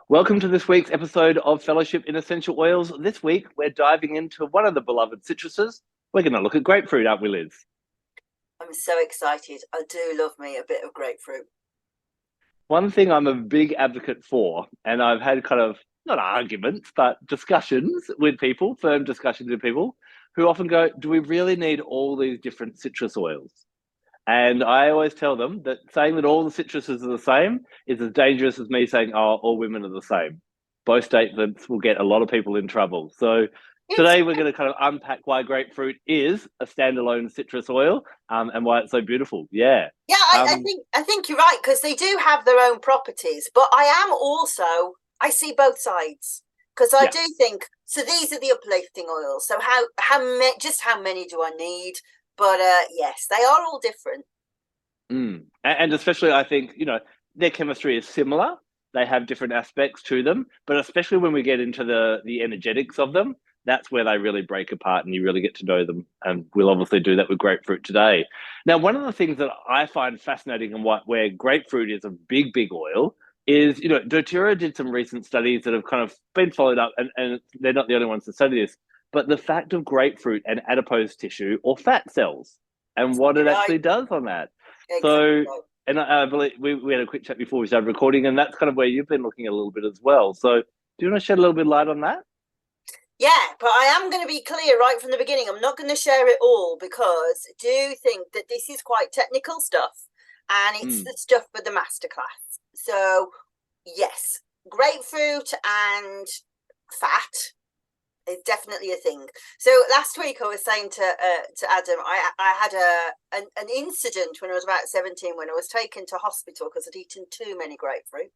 Welcome to this week's episode of Fellowship in Essential Oils. This week, we're diving into one of the beloved citruses. We're going to look at grapefruit, aren't we, Liz? I'm so excited. I do love me a bit of grapefruit. One thing I'm a big advocate for, and I've had kind of not arguments, but discussions with people, firm discussions with people who often go, do we really need all these different citrus oils? And I always tell them that saying that all the citruses are the same is as dangerous as me saying, oh, all women are the same. Both statements will get a lot of people in trouble. So It's today we're going to kind of unpack why grapefruit is a standalone citrus oil and why it's so beautiful. Yeah. yeah, I Um, think you're right because they do have their own properties. But I see both sides because I yeah. do think so. These are the uplifting oils. So how many do I need? But yes, they are all different. And especially, I think, their chemistry is similar. They have different aspects to them, but especially when we get into the energetics of them, that's where they really break apart and you really get to know them. And we'll obviously do that with grapefruit today. Now, one of the things that I find fascinating and where grapefruit is a big, big oil is, doTERRA did some recent studies that have kind of been followed up, and they're not the only ones to study this, but the fact of grapefruit and adipose tissue or fat cells and what it Right, actually does on that. So, exactly. and I believe we had a quick chat before we started recording, and that's kind of where you've been looking a little bit as well. So, do you want to shed a little bit of light on that? Yeah, but I am going to be clear right from the beginning. I'm not going to share it all because I do think that this is quite technical stuff and it's Mm. the stuff for the masterclass. So, yes, grapefruit and fat is definitely a thing. So last week I was saying to Adam, I had an incident when I was about 17 when I was taken to hospital because I'd eaten too many grapefruit.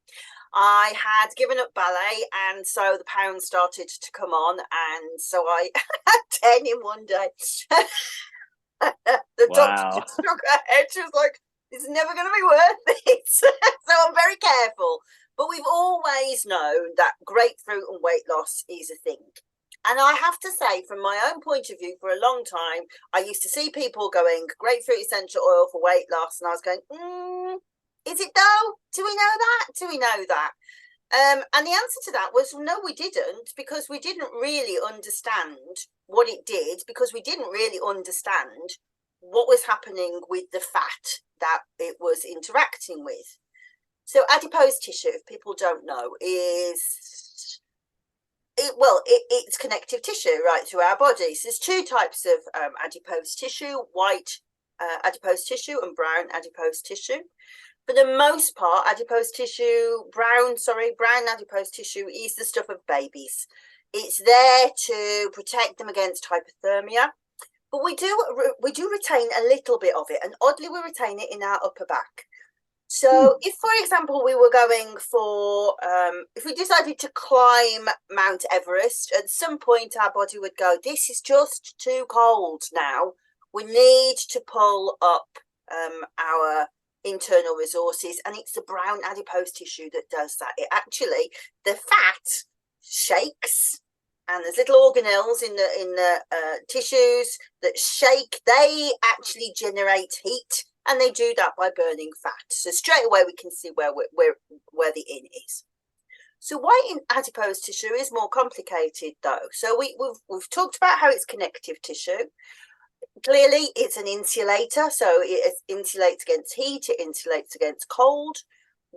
I had given up ballet, and so the pounds started to come on, and so I had 10 in one day. The doctor Wow. just shook her head. She was like, it's never going to be worth it. So I'm very careful. But we've always known that grapefruit and weight loss is a thing. And I have to say, from my own point of view, for a long time, I used to see people going grapefruit essential oil for weight loss, and I was going, is it though? Do we know that? Do we know that? And the answer to that was no, we didn't, because we didn't really understand what it did, because we didn't really understand what was happening with the fat that it was interacting with. So adipose tissue, if people don't know, it's connective tissue right through our bodies. There's two types of adipose tissue: white adipose tissue and brown adipose tissue. For the most part, brown adipose tissue is the stuff of babies. It's there to protect them against hypothermia, but we do retain a little bit of it, and oddly, we retain it in our upper back. Hmm. So, if, for example, we were going for, if we decided to climb Mount Everest, at some point our body would go, this is just too cold now. We need to pull up our internal resources, and it's the brown adipose tissue that does that. The fat shakes, and there's little organelles in the tissues that shake. They actually generate heat, and they do that by burning fat. So straight away we can see where the in is. So white in adipose tissue is more complicated though. So we've talked about how it's connective tissue. Clearly it's an insulator, so it insulates against heat, it insulates against cold.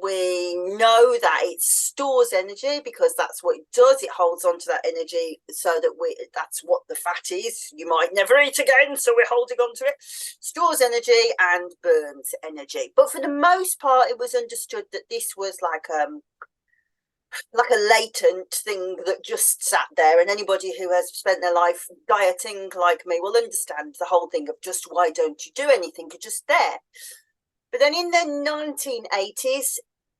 We know that it stores energy because that's what it does. It holds on to that energy so that that's what the fat is. You might never eat again, so we're holding on to it. Stores energy and burns energy. But for the most part, it was understood that this was like a latent thing that just sat there, and anybody who has spent their life dieting like me will understand the whole thing of just why don't you do anything, you're just there. But then in the 1980s,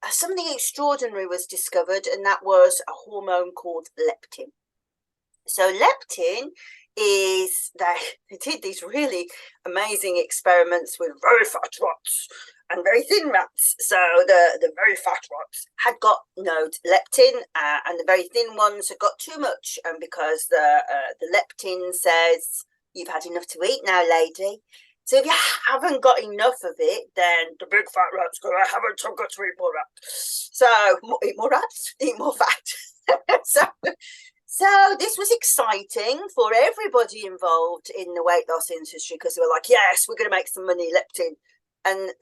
something extraordinary was discovered, and that was a hormone called leptin. So leptin they did these really amazing experiments with very fat rats and very thin rats. So the very fat rats had got no leptin, and the very thin ones had got too much. And because the leptin says, you've had enough to eat now, lady, So if you haven't got enough of it, then the big fat rat's going to have it. I've got to eat more rat. So eat more rats, eat more fat. So this was exciting for everybody involved in the weight loss industry, because they were like, yes, we're going to make some money, leptin. And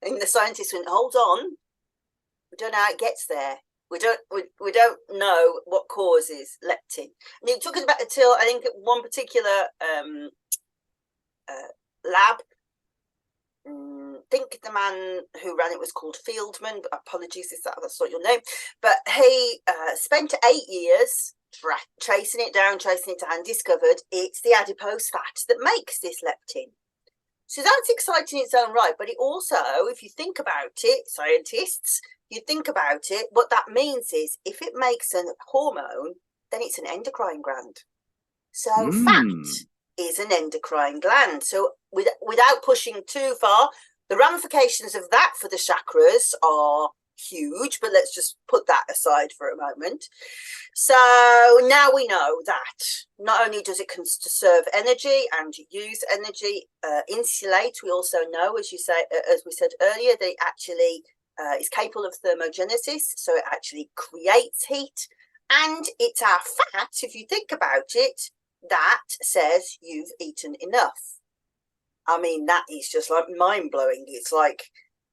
the scientists went, hold on, we don't know how it gets there. We don't know what causes leptin. And it took us back until, I think, one particular lab. I think the man who ran it was called Fieldman. Apologies if that's not your name. But he spent 8 years tracing it down, discovered it's the adipose fat that makes this leptin. So that's exciting in its own right. But it also, if you think about it, scientists, you think about it, what that means is if it makes a hormone, then it's an endocrine gland. So fat is an endocrine gland. So without pushing too far, the ramifications of that for the chakras are huge, but let's just put that aside for a moment. So now we know that not only does it conserve energy and use energy, insulate, we also know, as we said earlier, that it actually is capable of thermogenesis, so it actually creates heat, and it's our fat, if you think about it, that says you've eaten enough. I mean, that is just like mind-blowing. It's like,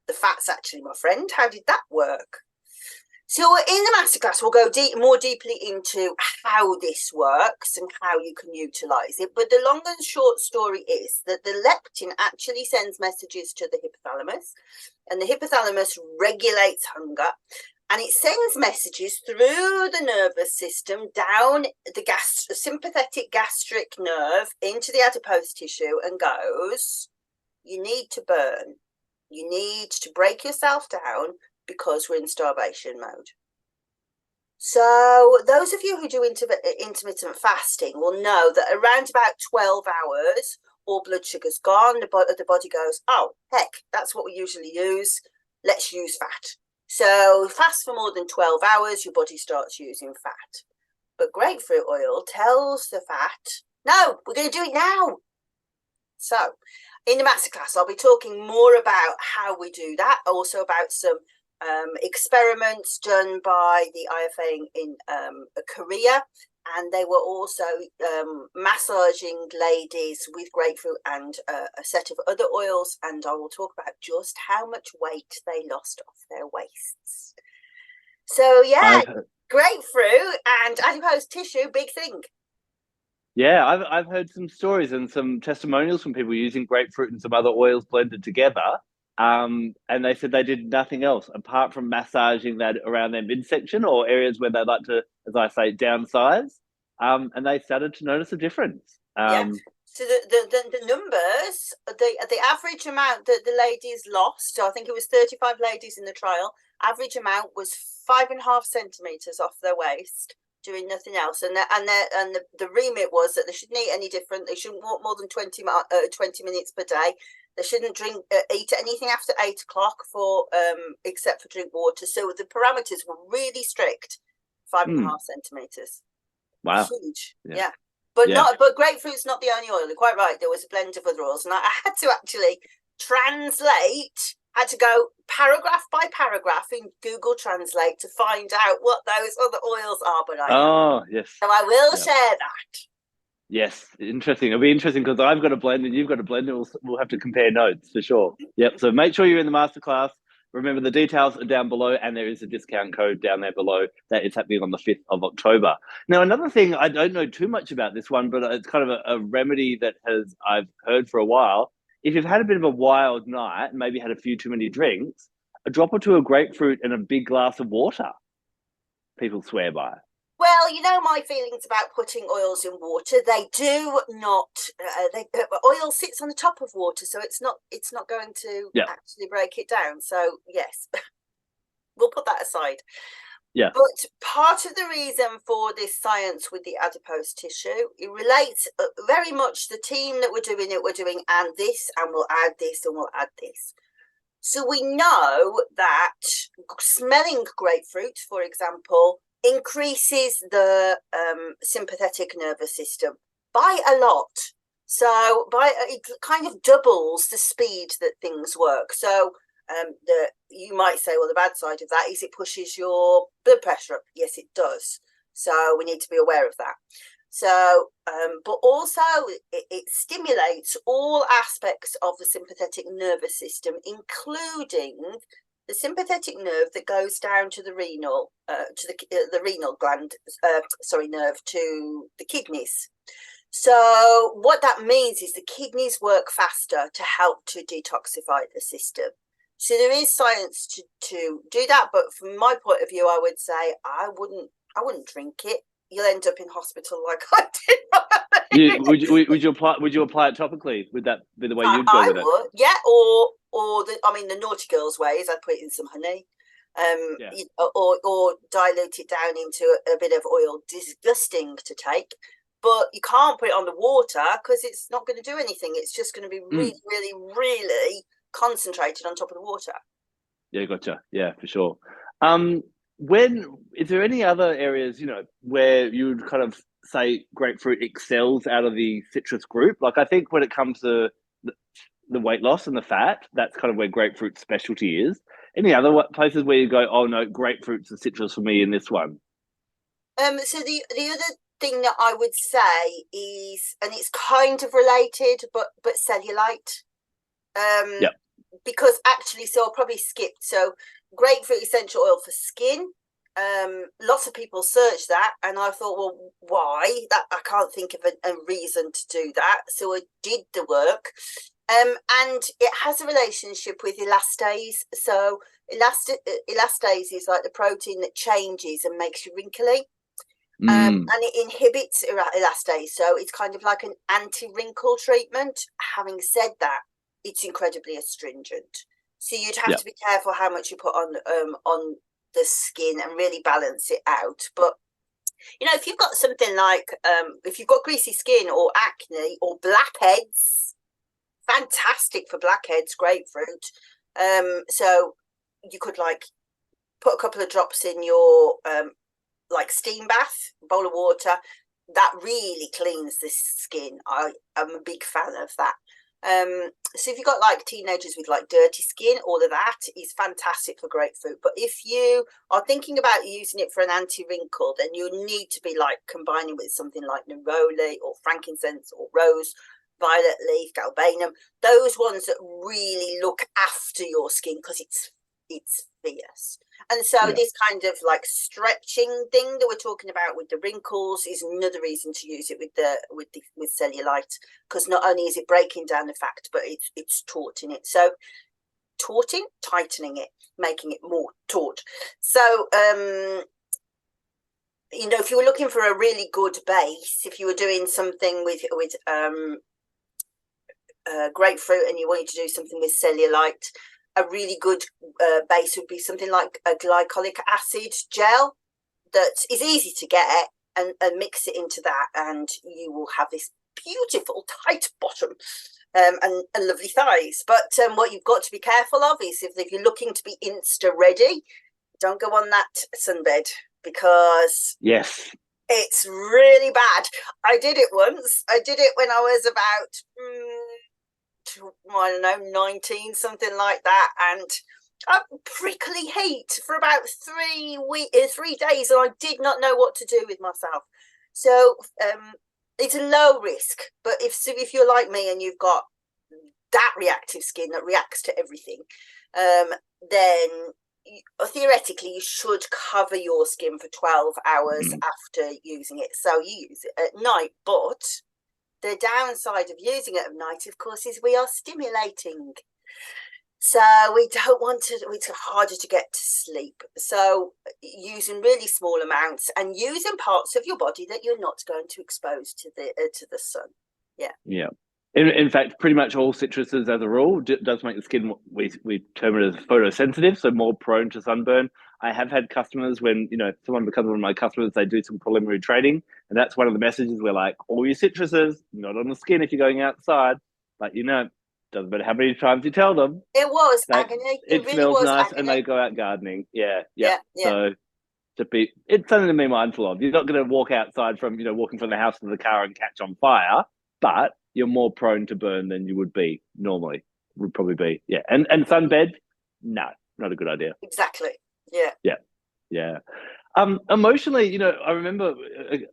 the fat's actually my friend. How did that work? So in the masterclass, we'll go more deeply into how this works and how you can utilize it. But the long and short story is that the leptin actually sends messages to the hypothalamus, and the hypothalamus regulates hunger, and it sends messages through the nervous system down the sympathetic gastric nerve into the adipose tissue and goes, you need to burn. You need to break yourself down because we're in starvation mode. So those of you who do intermittent fasting will know that around about 12 hours, all blood sugar's gone. The body goes, oh, heck, that's what we usually use. Let's use fat. So fast for more than 12 hours, your body starts using fat. But grapefruit oil tells the fat, no, we're going to do it now. So in the masterclass, I'll be talking more about how we do that, also about some experiments done by the IFA in Korea, and they were also massaging ladies with grapefruit and a set of other oils, and I will talk about just how much weight they lost off their waists. So yeah, grapefruit and adipose tissue, big thing. Yeah, I've heard some stories and some testimonials from people using grapefruit and some other oils blended together. And they said they did nothing else apart from massaging that around their midsection or areas where they like to, as I say, downsize. And they started to notice a difference. Yeah. So the numbers, the average amount that the ladies lost, so I think it was 35 ladies in the trial, average amount was 5.5 centimeters off their waist, doing nothing else, and the remit was that they shouldn't eat any different. They shouldn't walk more than 20 minutes per day. They shouldn't eat anything after 8 o'clock except for drink water. So the parameters were really strict. 5.5 centimeters. Wow, huge. Yeah. But grapefruit's not the only oil. You're quite right. There was a blend of other oils, and I had to actually translate. Had to go paragraph by paragraph in Google Translate to find out what those other oils are. But yes. So I will share that. Yes, interesting. It'll be interesting because I've got a blend and you've got a blend, and we'll have to compare notes for sure. Yep. So make sure you're in the masterclass. Remember, the details are down below, and there is a discount code down there below that is happening on the 5th of October. Now, another thing, I don't know too much about this one, but it's kind of a remedy that I've heard for a while. If you've had a bit of a wild night and maybe had a few too many drinks, a drop or two of grapefruit and a big glass of water, people swear by. Well, you know my feelings about putting oils in water. They do not. Oil sits on the top of water, so it's not going to actually break it down. So yes, we'll put that aside. Yeah. But part of the reason for this science with the adipose tissue, it relates very much the team that we're doing, and this, and we'll add this, and we'll add this. So we know that smelling grapefruit, for example, increases the sympathetic nervous system by a lot. So it kind of doubles the speed that things work. So you might say, well, the bad side of that is it pushes your blood pressure up. Yes, it does. So we need to be aware of that. So, but also it stimulates all aspects of the sympathetic nervous system, including the sympathetic nerve that goes down to the renal, to the renal gland, nerve to the kidneys. So what that means is the kidneys work faster to help to detoxify the system. So there is science to do that, but from my point of view, I would say I wouldn't drink it. You'll end up in hospital like I did. Would you apply it topically? Would that be the way you'd go with it? I would, yeah. Or the naughty girls' ways. I'd put it in some honey, or dilute it down into a bit of oil. Disgusting to take, but you can't put it on the water because it's not going to do anything. It's just going to be really, really, really concentrated on top of the water. Yeah, gotcha. Yeah, for sure. When is there any other areas, where you would kind of say grapefruit excels out of the citrus group? Like, I think when it comes to the weight loss and the fat, that's kind of where grapefruit's specialty is. Any other places where you go, oh no, grapefruit's the citrus for me in this one? So the other thing that I would say is, and it's kind of related, but cellulite. Yep. Because actually, so I'll probably skip. So grapefruit essential oil for skin. Lots of people search that, and I thought, well, why? That I can't think of a reason to do that. So I did the work, and it has a relationship with elastase. So elastase is like the protein that changes and makes you wrinkly, and it inhibits elastase. So it's kind of like an anti-wrinkle treatment. Having said that, it's incredibly astringent. So you'd have to be careful how much you put on the skin and really balance it out. But if you've got something like if you've got greasy skin or acne or blackheads, fantastic for blackheads, grapefruit. So you could put a couple of drops in your steam bath, bowl of water. That really cleans the skin. I'm a big fan of that. So if you've got teenagers with dirty skin, all of that is fantastic for grapefruit. But if you are thinking about using it for an anti-wrinkle, then you need to be combining with something like neroli or frankincense or rose, violet leaf, galbanum, those ones that really look after your skin, because it's fierce. And so this kind of stretching thing that we're talking about with the wrinkles is another reason to use it with cellulite, because not only is it breaking down the fat, but it's tauting it. So tightening it, making it more taut. So if you were looking for a really good base, if you were doing something with grapefruit and you wanted to do something with cellulite, a really good base would be something like a glycolic acid gel that is easy to get, and mix it into that, and you will have this beautiful tight bottom and lovely thighs. But what you've got to be careful of is if you're looking to be insta ready, don't go on that sunbed, because it's really bad. I did it once. I did it when I was about I don't know, 19, something like that, and prickly heat for about 3 days, and I did not know what to do with myself. So it's a low risk, but if you're like me and you've got that reactive skin that reacts to everything, then theoretically you should cover your skin for 12 hours after using it. So you use it at night, but the downside of using it at night, of course, is we are stimulating. So we don't want to, it's harder to get to sleep. So using really small amounts and using parts of your body that you're not going to expose to the sun. Yeah. Yeah. In fact, pretty much all citruses, as a rule, does make the skin, we term it as photosensitive, so more prone to sunburn. I have had customers when, someone becomes one of my customers, they do some preliminary training, and that's one of the messages. We're like, all your citruses, not on the skin if you're going outside, but doesn't matter how many times you tell them. It was agony. It really smells was nice, agony. and they go out gardening. Yeah. So it's something to be mindful of. You're not going to walk outside from, walking from the house to the car and catch on fire, but you're more prone to burn than you would be normally. Would probably be, yeah. And sunbed, no, not a good idea. Exactly. Yeah. Yeah, yeah. Emotionally, I remember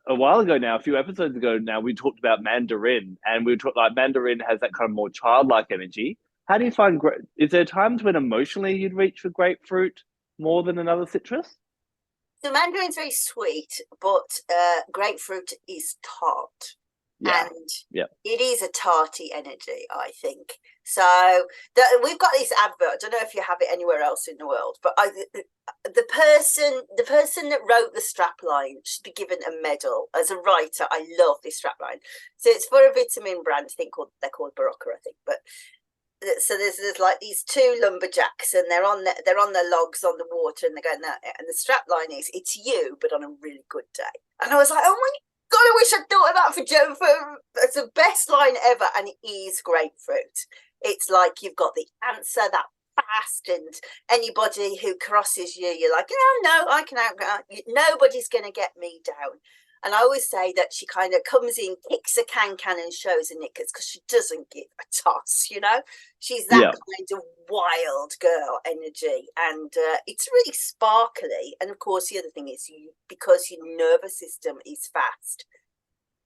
a while ago now, a few episodes ago now, we talked about mandarin, and we talked like mandarin has that kind of more childlike energy. How do you find? Is there times when emotionally you'd reach for grapefruit more than another citrus? The mandarin's very sweet, but grapefruit is tart. Yeah, And yeah, it is a tarty energy, I think. So we've got this advert. I don't know if you have it anywhere else in the world, but the person that wrote the strapline should be given a medal. As a writer, I love this strapline. So it's for a vitamin brand. They're called Barocca, I think. But so there's like these two lumberjacks, and they're on the logs on the water, and they're going there. And the strapline is, "It's you, but on a really good day." And I was like, "Oh my God, I wish I'd thought of that for Jennifer." It's the best line ever, and it is grapefruit. It's like you've got the answer that fast, and anybody who crosses you, you're like, no, I can out. Nobody's going to get me down. And I always say that she kind of comes in, kicks a can and shows her knickers, because she doesn't give a toss, She's that kind of wild girl energy, and it's really sparkly. And of course, the other thing is, because your nervous system is fast,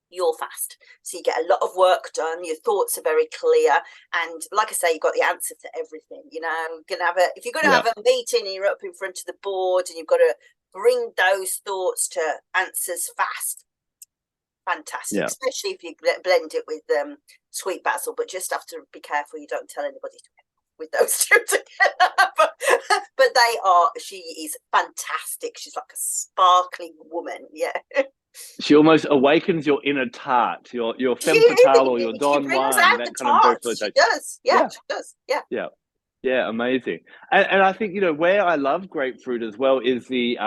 you're fast, so you get a lot of work done. Your thoughts are very clear, and like I say, you've got the answer to everything. If you're going to have a meeting and you're up in front of the board and you've got to bring those thoughts to answers fast, fantastic. Especially if you blend it with sweet basil, but just have to be careful you don't tell anybody with those two together. but she is fantastic. She's like a sparkling woman. Yeah. She almost awakens your inner tart, your femme fatale or your Don Juan, that kind of very she does. Yeah, she does. Yeah. Yeah, amazing. And I think, where I love grapefruit as well is the,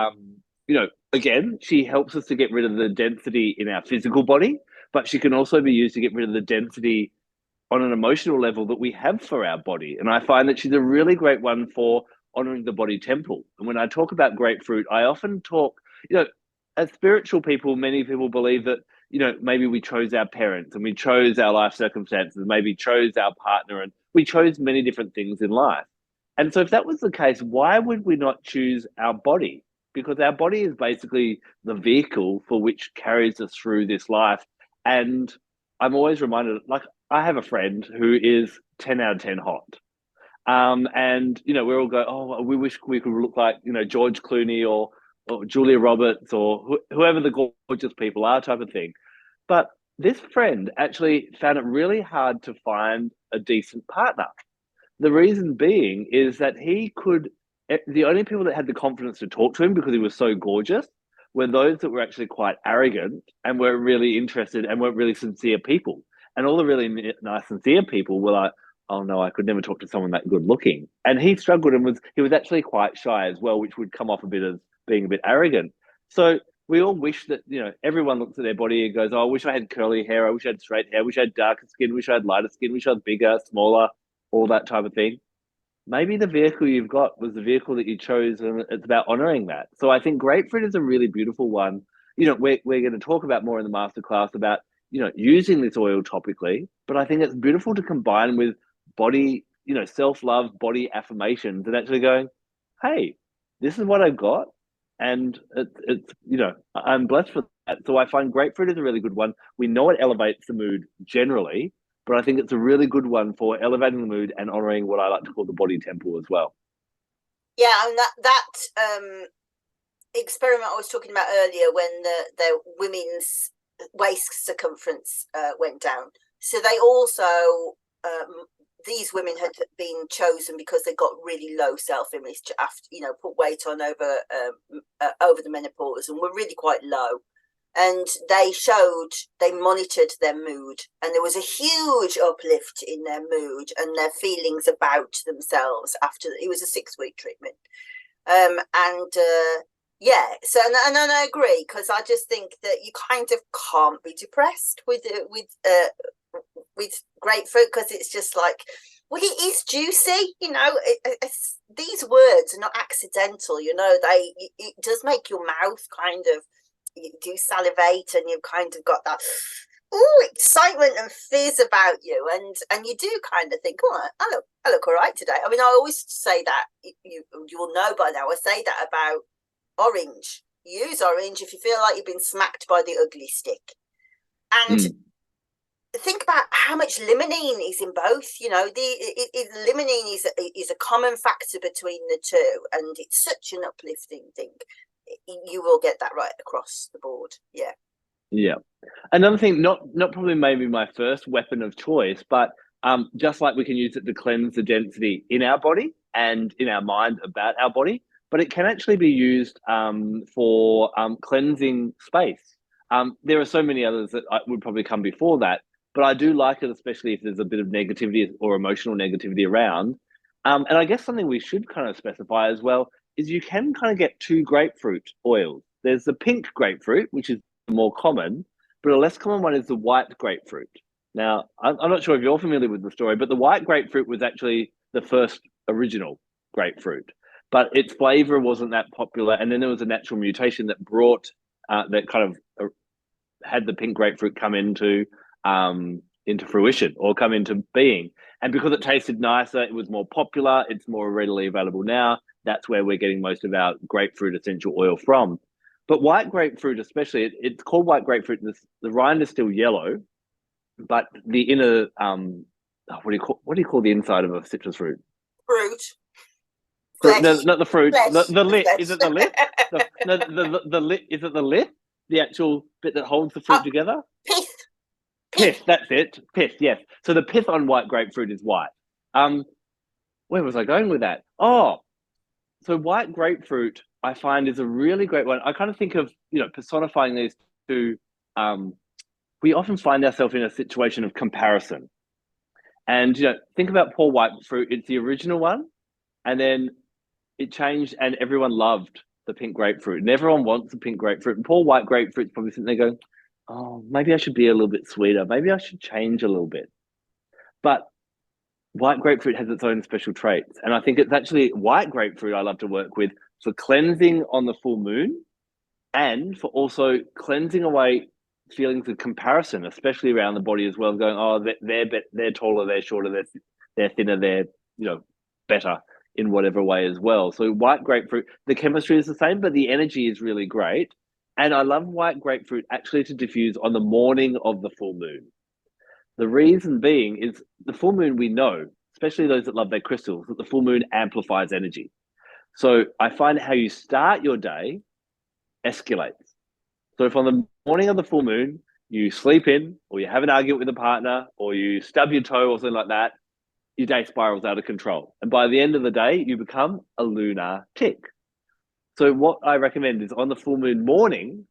again, she helps us to get rid of the density in our physical body, but she can also be used to get rid of the density on an emotional level that we have for our body. And I find that she's a really great one for honoring the body temple. And when I talk about grapefruit, I often talk, as spiritual people, many people believe that, maybe we chose our parents and we chose our life circumstances, maybe chose our partner, and we chose many different things in life. And so if that was the case, why would we not choose our body? Because our body is basically the vehicle for which carries us through this life. And I'm always reminded, like, I have a friend who is 10 out of 10 hot. And, we all go, oh, we wish we could look like, George Clooney or Julia Roberts or whoever the gorgeous people are, type of thing. But this friend actually found it really hard to find a decent partner. The reason being is that the only people that had the confidence to talk to him, because he was so gorgeous, were those that were actually quite arrogant and were really interested and weren't really sincere people. And all the really nice, sincere people were like, oh no, I could never talk to someone that good looking. And he struggled and he was actually quite shy as well, which would come off a bit as being a bit arrogant. So we all wish that, everyone looks at their body and goes, oh, I wish I had curly hair. I wish I had straight hair. I wish I had darker skin. I wish I had lighter skin. I wish I was bigger, smaller, all that type of thing. Maybe the vehicle you've got was the vehicle that you chose, and it's about honoring that. So I think grapefruit is a really beautiful one. We're going to talk about more in the masterclass about, using this oil topically, but I think it's beautiful to combine with body, self-love, body affirmations, and actually going, hey, this is what I've got. And it's I'm blessed for that. So I find grapefruit is a really good one. We know it elevates the mood generally, but I think it's a really good one for elevating the mood and honoring what I like to call the body temple as well. Yeah, and that experiment I was talking about earlier, when the women's waist circumference went down. So they also, these women had been chosen because they got really low self-image after, put weight on over the menopause and were really quite low. And they monitored their mood, and there was a huge uplift in their mood and their feelings about themselves after. It was a 6-week treatment. Yeah, so and I agree, because I just think that you kind of can't be depressed with grapefruit, because it's just like, well, it is juicy, these words are not accidental, it does make your mouth kind of, you do salivate, and you've kind of got that excitement and fizz about you, and you do kind of think, oh, I look all right today. I mean, I always say that, you'll know by now, I say that about orange. Use orange if you feel like you've been smacked by the ugly stick. And think about how much limonene is in both. You know, limonene is a common factor between the two, and it's such an uplifting thing. You will get that right across the board. Yeah. Another thing, not probably maybe my first weapon of choice, but just like we can use it to cleanse the density in our body and in our mind about our body, but it can actually be used for cleansing space. There are so many others that would probably come before that, but I do like it, especially if there's a bit of negativity or emotional negativity around. And I guess something we should kind of specify as well is you can kind of get two grapefruit oils. There's the pink grapefruit, which is more common, but a less common one is the white grapefruit. Now, I'm not sure if you're familiar with the story, but the white grapefruit was actually the first original grapefruit, but its flavor wasn't that popular. And then there was a natural mutation that brought that kind of had the pink grapefruit come into fruition or come into being. And because it tasted nicer, it was more popular. It's more readily available now. That's where we're getting most of our grapefruit essential oil from. But white grapefruit, especially, it's called white grapefruit. The rind is still yellow, but the inner what do you call the inside of a citrus fruit? Fruit. No, not the fruit. The lip. Flesh. Is it the lip? The lip. Is it the lip? The actual bit that holds the fruit together? Pith. Pith. That's it. Pith. Yes. So the pith on white grapefruit is white. Where was I going with that? Oh, so white grapefruit I find is a really great one. I kind of think of, personifying these two. We often find ourselves in a situation of comparison. And, think about poor white fruit. It's the original one. And then it changed and everyone loved the pink grapefruit. And everyone wants the pink grapefruit. And poor white grapefruit's probably sitting there going, oh, maybe I should be a little bit sweeter. Maybe I should change a little bit. But white grapefruit has its own special traits. And I think it's actually white grapefruit I love to work with for cleansing on the full moon and for also cleansing away feelings of comparison, especially around the body as well, going, oh, they're taller, they're shorter, they're thinner, they're, better in whatever way as well. So white grapefruit, the chemistry is the same, but the energy is really great. And I love white grapefruit actually to diffuse on the morning of the full moon. The reason being is the full moon, we know, especially those that love their crystals, that the full moon amplifies energy. So I find how you start your day escalates. So if on the morning of the full moon, you sleep in or you have an argument with a partner or you stub your toe or something like that, your day spirals out of control. And by the end of the day, you become a lunar tick. So what I recommend is on the full moon morning,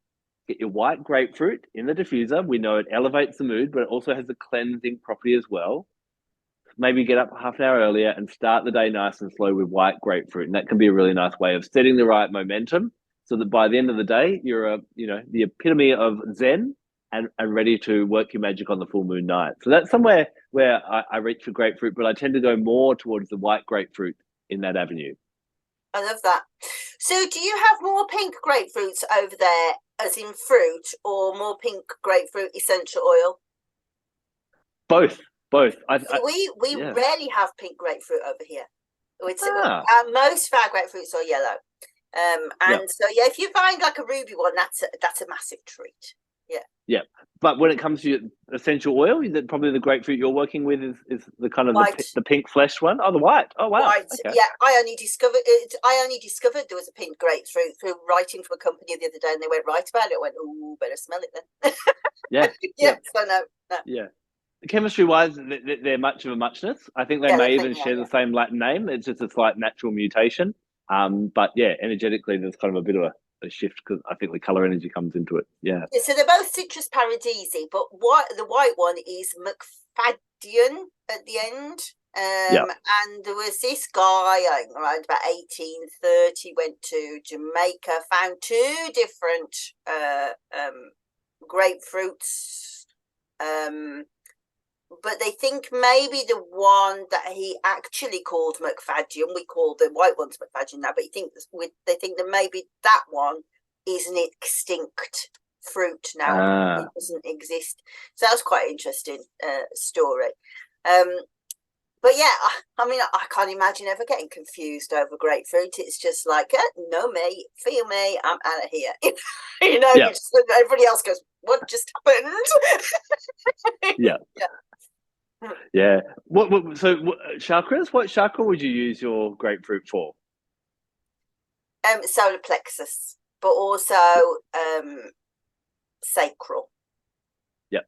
get your white grapefruit in the diffuser. We know it elevates the mood, but it also has a cleansing property as well. Maybe get up half an hour earlier and start the day nice and slow with white grapefruit. And that can be a really nice way of setting the right momentum so that by the end of the day, you're the epitome of Zen and ready to work your magic on the full moon night. So that's somewhere where I reach for grapefruit, but I tend to go more towards the white grapefruit in that avenue. I love that. So do you have more pink grapefruits over there, as in fruit, or more pink grapefruit essential oil? Both. We rarely have pink grapefruit over here. Most of our grapefruits are yellow. So if you find like a ruby one, that's a massive treat. Yeah. But when it comes to essential oil, probably the grapefruit you're working with is the kind of the pink flesh one. Oh, the white. Oh, wow. White. Okay. Yeah, I only discovered there was a pink grapefruit through writing to a company the other day, and they went right about it. I went, oh, better smell it then. Yeah. So no. Yeah. Chemistry-wise, they're much of a muchness. I think they may even share the same Latin name. It's just a slight natural mutation. But yeah, energetically, there's kind of a bit of a shift because I think the color energy comes into it. Yeah. So they're both citrus paradisi, but the white one is McFadden at the end. And there was this guy around about 1830 went to Jamaica, found two different grapefruits, but they think maybe the one that he actually called McFadden, we call the white ones McFadden now, but they think that maybe that one is an extinct fruit now. Ah, It doesn't exist. So that was quite an interesting story. But yeah, I mean, I can't imagine ever getting confused over grapefruit. It's just like, no, me, feel me, I'm out of here. yeah, Everybody else goes, what just happened? yeah, Yeah. yeah. Chakras? What chakra would you use your grapefruit for? Solar plexus, but also sacral. Yeah,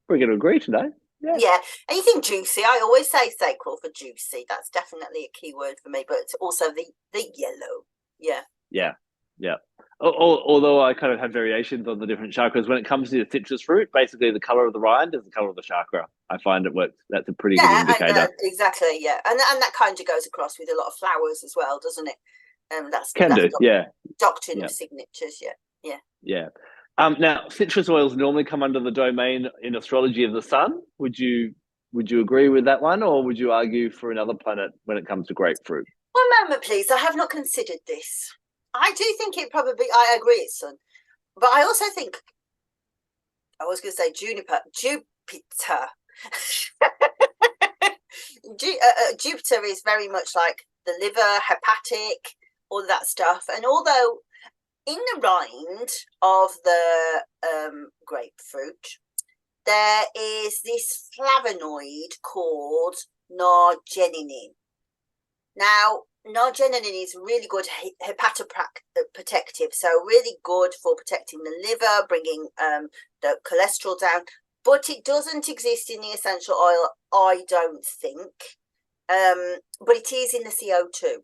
we're going to agree today. Yeah, Yeah, anything juicy. I always say sacral for juicy. That's definitely a key word for me. But it's also the yellow. Yeah. yeah, yeah. Although I kind of have variations on the different chakras, when it comes to the citrus fruit, basically the color of the rind is the color of the chakra. I find it works. That's a pretty good Yeah, indicator. exactly. Yeah, and that kind of goes across with a lot of flowers as well, doesn't it? That's Can do. Yeah, doctrine yeah, of signatures. Yeah, yeah. yeah. Now, citrus oils normally come under the domain in astrology of the sun. Would you agree with that one, or would you argue for another planet when it comes to grapefruit? One moment, please. I have not considered this. I do think it probably. I agree, it's sun, but I also think I was going to say Jupiter. Jupiter is very much like the liver, hepatic, all that stuff. And although in the rind of the grapefruit, there is this flavonoid called nargenin. Now, nargenin is really good hepatoprotective, so really good for protecting the liver, bringing the cholesterol down. But it doesn't exist in the essential oil, I don't think. But it is in the CO2.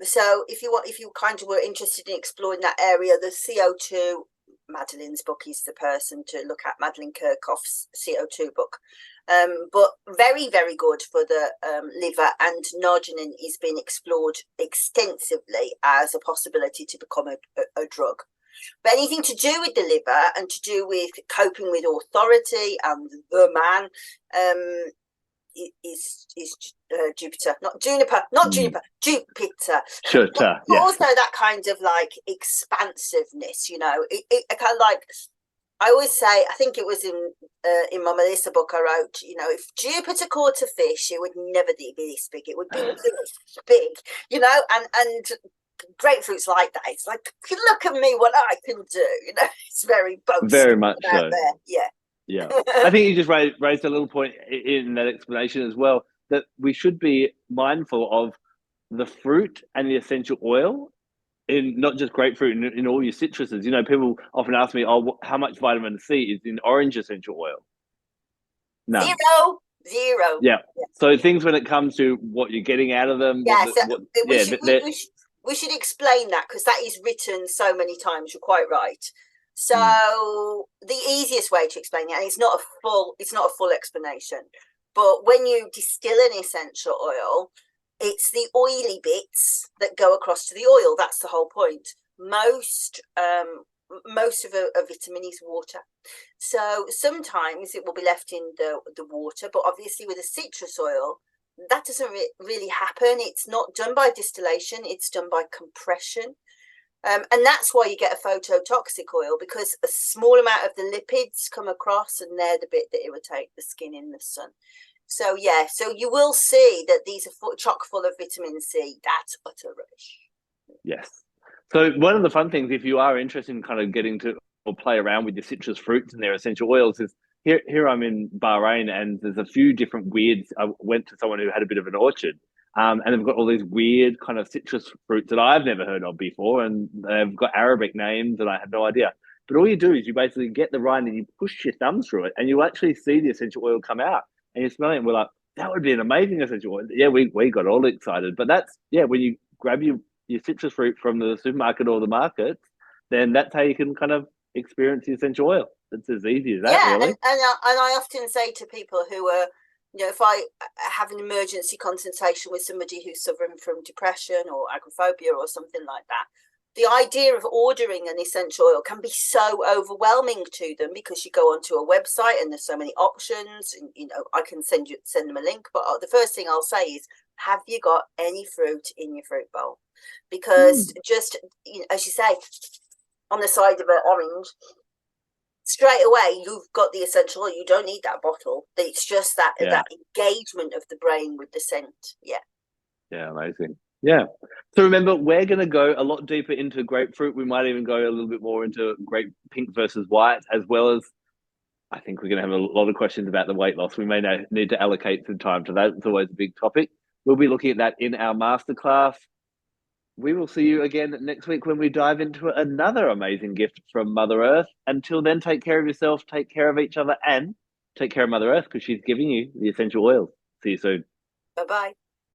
So if you kind of were interested in exploring that area, the CO2, Madeline's book is the person to look at, Madeline Kirchhoff's CO2 book. But very, very good for the liver, and nargenin is being explored extensively as a possibility to become a drug. But anything to do with the liver and to do with coping with authority and the man is Jupiter, not Juniper, Jupiter. Sure, But yeah, also that kind of like expansiveness, it kind of like, I always say, I think it was in my Melissa book I wrote, if Jupiter caught a fish, it would never be this big. It would be this big, and grapefruit's like that. It's like, look at me, what I can do. It's very boastful very much out so. there. Yeah. Yeah, I think you just raised a little point in that explanation as well, that we should be mindful of the fruit and the essential oil in not just grapefruit, in all your citruses. People often ask me, "Oh, how much vitamin C is in orange essential oil?" None. Zero. Yeah. So things when it comes to what you're getting out of them, we should explain that, because that is written so many times. You're quite right. So the easiest way to explain it, and it's not a full explanation, but when you distill an essential oil, it's the oily bits that go across to the oil. That's the whole point. Most of a vitamin is water, so sometimes it will be left in the water, but obviously with a citrus oil, that doesn't really happen. It's not done by distillation, it's done by compression. And that's why you get a phototoxic oil, because a small amount of the lipids come across, and they're the bit that irritate the skin in the sun. So yeah, so you will see that these are chock full of vitamin C. That's utter rubbish. Yes. So one of the fun things, if you are interested in kind of getting to or play around with your citrus fruits and their essential oils, is here I'm in Bahrain, and there's a few different weirds. I went to someone who had a bit of an orchard. And they've got all these weird kind of citrus fruits that I've never heard of before, and they've got Arabic names that I had no idea. But all you do is you basically get the rind and you push your thumb through it, and you actually see the essential oil come out, and you smell it, and we're like, that would be an amazing essential oil. Yeah, we got all excited. But that's, when you grab your citrus fruit from the supermarket or the market, then that's how you can kind of experience the essential oil. It's as easy as that, really. And I often say to people who are, if I have an emergency consultation with somebody who's suffering from depression or agoraphobia or something like that, the idea of ordering an essential oil can be so overwhelming to them, because you go onto a website and there's so many options, and I can send them a link, but the first thing I'll say is, have you got any fruit in your fruit bowl? Because just, as you say, on the side of an orange, straight away you've got the essential oil. You don't need that bottle. It's just that engagement of the brain with the scent. Yeah, amazing. Yeah. So remember, we're going to go a lot deeper into grapefruit. We might even go a little bit more into grape pink versus white, as well as I think we're going to have a lot of questions about the weight loss. We may need to allocate some time to that. It's always a big topic. We'll be looking at that in our masterclass. We will see you again next week when we dive into another amazing gift from Mother Earth. Until then, take care of yourself, take care of each other, and take care of Mother Earth because she's giving you the essential oils. See you soon. Bye-bye.